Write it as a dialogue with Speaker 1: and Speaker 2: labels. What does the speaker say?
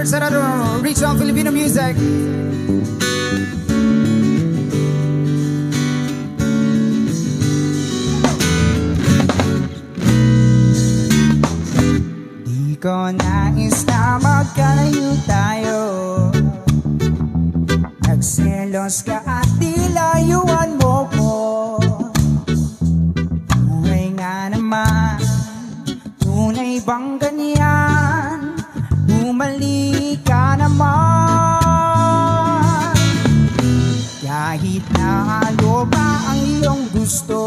Speaker 1: Sarado, Regional Filipino Music. Di ko nais na magkalayo tayo. Nagselos ka at dilayuan mo ko. Buhay nga naman, tunay bang ganyan? Bumalik ka naman. Kahit na ano pa ang iyong gusto,